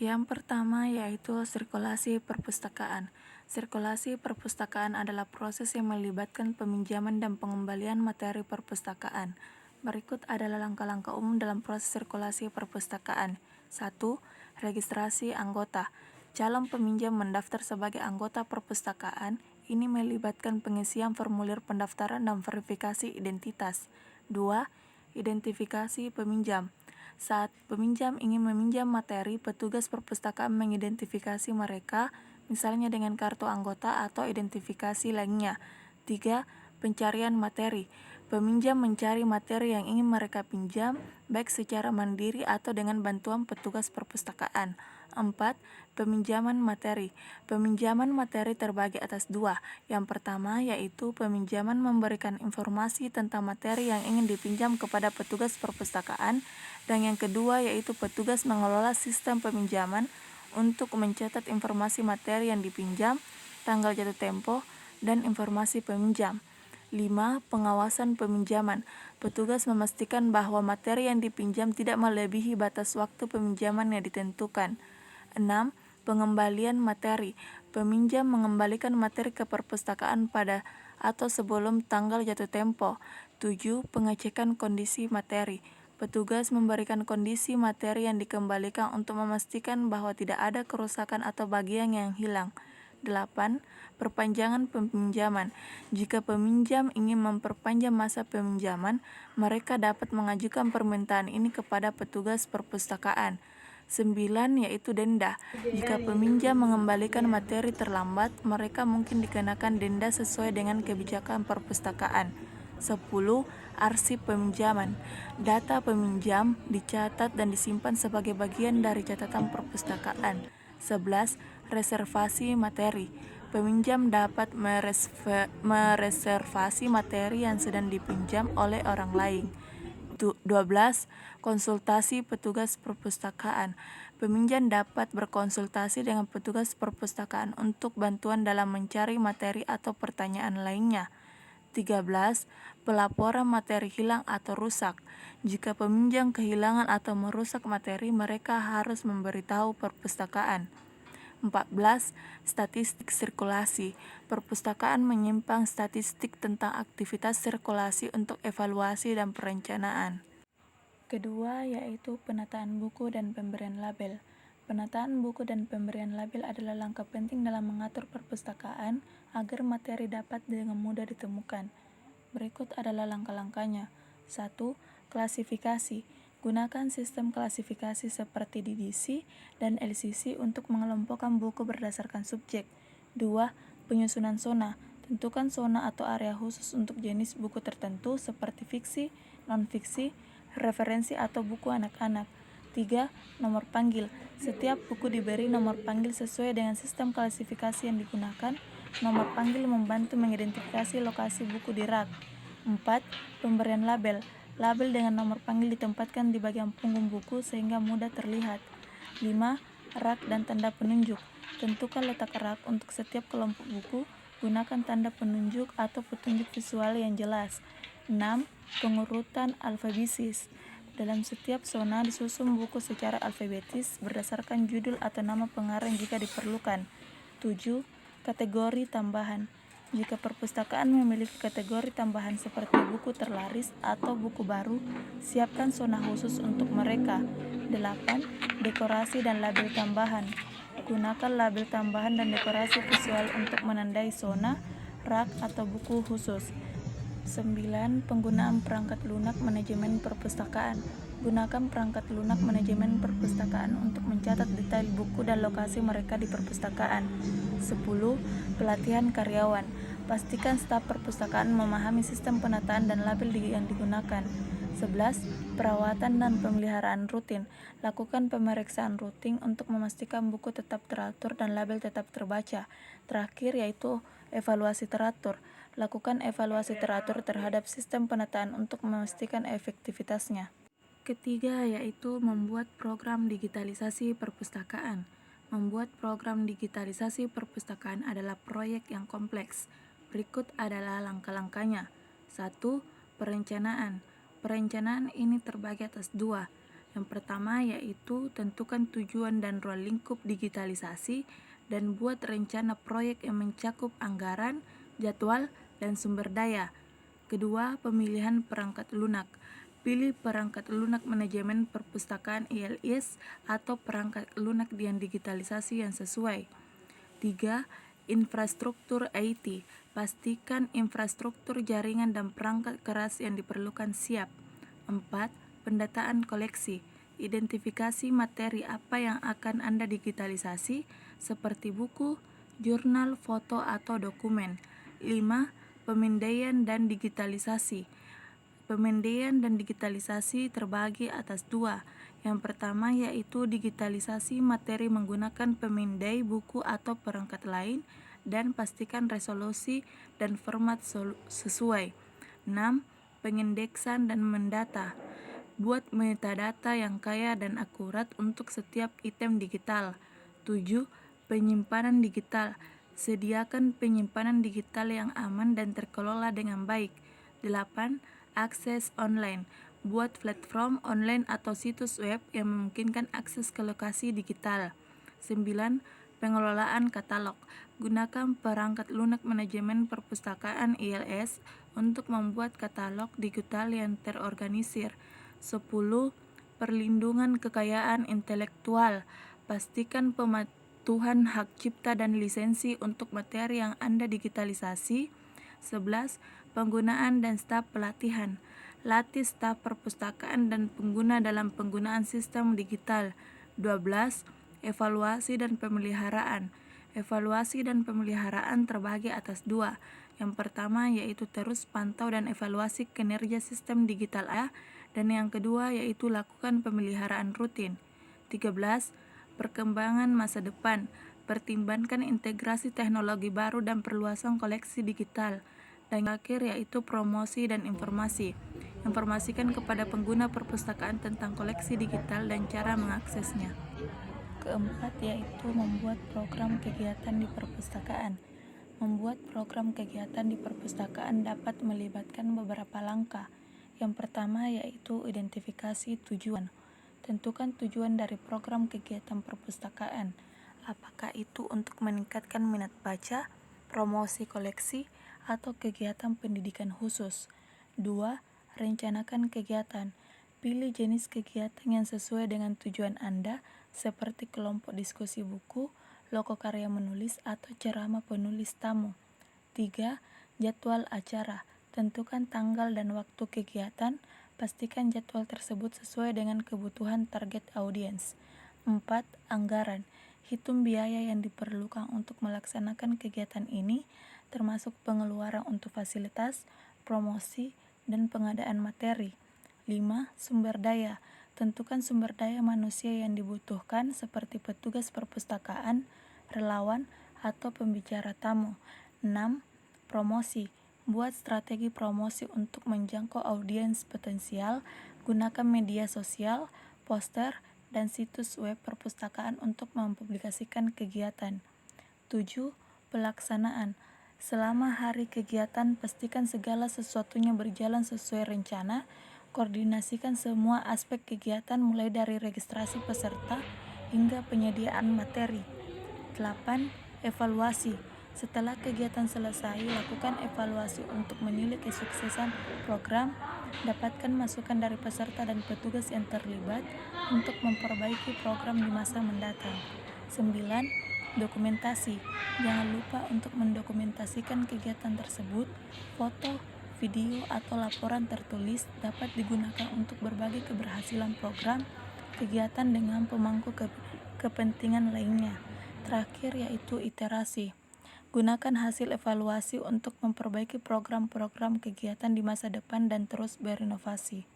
Yang pertama yaitu sirkulasi perpustakaan. Sirkulasi perpustakaan adalah proses yang melibatkan peminjaman dan pengembalian materi perpustakaan. Berikut adalah langkah-langkah umum dalam proses sirkulasi perpustakaan. 1. Registrasi anggota. Calon peminjam mendaftar sebagai anggota perpustakaan. Ini melibatkan pengisian formulir pendaftaran dan verifikasi identitas. 2. Identifikasi peminjam. Saat peminjam ingin meminjam materi, petugas perpustakaan mengidentifikasi mereka, misalnya dengan kartu anggota atau identifikasi lainnya. 3. Pencarian materi. Peminjam mencari materi yang ingin mereka pinjam, baik secara mandiri atau dengan bantuan petugas perpustakaan. 4. Peminjaman materi. Peminjaman materi terbagi atas dua. Yang pertama yaitu peminjaman memberikan informasi tentang materi yang ingin dipinjam kepada petugas perpustakaan, dan yang kedua yaitu petugas mengelola sistem peminjaman untuk mencatat informasi materi yang dipinjam, tanggal jatuh tempo, dan informasi peminjam. 5. Pengawasan peminjaman. Petugas memastikan bahwa materi yang dipinjam tidak melebihi batas waktu peminjaman yang ditentukan. 6. Pengembalian materi. Peminjam mengembalikan materi ke perpustakaan pada atau sebelum tanggal jatuh tempo. 7. Pengecekan kondisi materi. Petugas memberikan kondisi materi yang dikembalikan untuk memastikan bahwa tidak ada kerusakan atau bagian yang hilang. 8. Perpanjangan peminjaman. Jika peminjam ingin memperpanjang masa peminjaman, mereka dapat mengajukan permintaan ini kepada petugas perpustakaan. 9. Yaitu denda. Jika peminjam mengembalikan materi terlambat, mereka mungkin dikenakan denda sesuai dengan kebijakan perpustakaan. 10. Arsip peminjaman. Data peminjam dicatat dan disimpan sebagai bagian dari catatan perpustakaan. 11. Reservasi materi. Peminjam dapat mereservasi materi yang sedang dipinjam oleh orang lain. 12. Konsultasi petugas perpustakaan. Peminjam dapat berkonsultasi dengan petugas perpustakaan untuk bantuan dalam mencari materi atau pertanyaan lainnya. 13. Pelaporan materi hilang atau rusak. Jika peminjam kehilangan atau merusak materi, mereka harus memberitahu perpustakaan. 14. Statistik sirkulasi. Perpustakaan menyimpan statistik tentang aktivitas sirkulasi untuk evaluasi dan perencanaan. Kedua yaitu penataan buku dan pemberian label. Penataan buku dan pemberian label adalah langkah penting dalam mengatur perpustakaan agar materi dapat dengan mudah ditemukan. Berikut adalah langkah-langkahnya. 1. Klasifikasi. Gunakan sistem klasifikasi seperti DDC dan LCC untuk mengelompokkan buku berdasarkan subjek. 2. Penyusunan zona. Tentukan zona atau area khusus untuk jenis buku tertentu seperti fiksi, non-fiksi, referensi atau buku anak-anak. 3. Nomor panggil. Setiap buku diberi nomor panggil sesuai dengan sistem klasifikasi yang digunakan. Nomor panggil membantu mengidentifikasi lokasi buku di rak. 4. Pemberian label. Label dengan nomor panggil ditempatkan di bagian punggung buku sehingga mudah terlihat. 5. Rak dan tanda penunjuk. Tentukan letak rak untuk setiap kelompok buku. Gunakan tanda penunjuk atau petunjuk visual yang jelas. 6. Pengurutan alfabetis. Dalam setiap zona disusun buku secara alfabetis berdasarkan judul atau nama pengarang jika diperlukan. 7. Kategori tambahan. Jika perpustakaan memiliki kategori tambahan seperti buku terlaris atau buku baru, siapkan zona khusus untuk mereka. 8. Dekorasi dan label tambahan. Gunakan label tambahan dan dekorasi visual untuk menandai zona, rak, atau buku khusus. 9. Penggunaan perangkat lunak manajemen perpustakaan. Gunakan perangkat lunak manajemen perpustakaan untuk mencatat detail buku dan lokasi mereka di perpustakaan. 10. Pelatihan karyawan. Pastikan staf perpustakaan memahami sistem penataan dan label yang digunakan. 11. Perawatan dan pemeliharaan rutin. Lakukan pemeriksaan rutin untuk memastikan buku tetap teratur dan label tetap terbaca. Terakhir yaitu evaluasi teratur. Lakukan evaluasi teratur terhadap sistem penataan untuk memastikan efektivitasnya. Ketiga yaitu membuat program digitalisasi perpustakaan. Membuat program digitalisasi perpustakaan adalah proyek yang kompleks. Berikut adalah langkah-langkahnya. 1. Perencanaan. Perencanaan ini terbagi atas dua. Yang pertama yaitu tentukan tujuan dan ruang lingkup digitalisasi dan buat rencana proyek yang mencakup anggaran, jadwal, dan sumber daya. Kedua, pemilihan perangkat lunak. Pilih perangkat lunak manajemen perpustakaan ILS atau perangkat lunak yang digitalisasi yang sesuai. 3. Infrastruktur IT. Pastikan infrastruktur jaringan dan perangkat keras yang diperlukan siap. 4. Pendataan koleksi. Identifikasi materi apa yang akan Anda digitalisasi, seperti buku, jurnal, foto, atau dokumen. 5. Pemindaian dan digitalisasi. Pemindaian dan digitalisasi terbagi atas dua. Yang pertama yaitu digitalisasi materi menggunakan pemindai buku atau perangkat lain dan pastikan resolusi dan format sesuai. 6. Pengindeksan dan mendata. Buat metadata yang kaya dan akurat untuk setiap item digital. 7. Penyimpanan digital. Sediakan penyimpanan digital yang aman dan terkelola dengan baik. 8. Akses online. Buat platform online atau situs web yang memungkinkan akses ke lokasi digital. 9. Pengelolaan katalog. Gunakan perangkat lunak manajemen perpustakaan ILS untuk membuat katalog digital yang terorganisir. 10. Perlindungan kekayaan intelektual. Pastikan pematuhan hak cipta dan lisensi untuk materi yang Anda digitalisasi. 11. Penggunaan dan staf pelatihan. Latih staf perpustakaan dan pengguna dalam penggunaan sistem digital. 12. Evaluasi dan pemeliharaan. Evaluasi dan pemeliharaan terbagi atas dua. Yang pertama yaitu terus pantau dan evaluasi kinerja sistem digital dan yang kedua yaitu lakukan pemeliharaan rutin. 13. Perkembangan masa depan. Pertimbangkan integrasi teknologi baru dan perluasan koleksi digital. Dan yang terakhir yaitu promosi dan informasi. Informasikan kepada pengguna perpustakaan tentang koleksi digital dan cara mengaksesnya. Keempat yaitu membuat program kegiatan di perpustakaan. Membuat program kegiatan di perpustakaan dapat melibatkan beberapa langkah. Yang pertama yaitu identifikasi tujuan. Tentukan tujuan dari program kegiatan perpustakaan. Apakah itu untuk meningkatkan minat baca, promosi koleksi, atau kegiatan pendidikan khusus. 2. Rencanakan kegiatan. Pilih jenis kegiatan yang sesuai dengan tujuan Anda, seperti kelompok diskusi buku, loko karya menulis, atau ceramah penulis tamu. 3. Jadwal acara. Tentukan tanggal dan waktu kegiatan. Pastikan jadwal tersebut sesuai dengan kebutuhan target audiens. 4. Anggaran. Hitung biaya yang diperlukan untuk melaksanakan kegiatan ini, termasuk pengeluaran untuk fasilitas, promosi, dan pengadaan materi. 5. Sumber daya. Tentukan sumber daya manusia yang dibutuhkan seperti petugas perpustakaan, relawan, atau pembicara tamu. 6. Promosi. Buat strategi promosi untuk menjangkau audiens potensial. Gunakan media sosial, poster, dan situs web perpustakaan untuk mempublikasikan kegiatan. 7. Pelaksanaan. Selama hari kegiatan, pastikan segala sesuatunya berjalan sesuai rencana. Koordinasikan semua aspek kegiatan mulai dari registrasi peserta hingga penyediaan materi. 8. Evaluasi. Setelah kegiatan selesai, lakukan evaluasi untuk menilai kesuksesan program. Dapatkan masukan dari peserta dan petugas yang terlibat untuk memperbaiki program di masa mendatang. 9. Dokumentasi. Jangan lupa untuk mendokumentasikan kegiatan tersebut. Foto, video, atau laporan tertulis dapat digunakan untuk berbagi keberhasilan program, kegiatan dengan pemangku kepentingan lainnya. Terakhir yaitu iterasi. Gunakan hasil evaluasi untuk memperbaiki program-program kegiatan di masa depan dan terus berinovasi.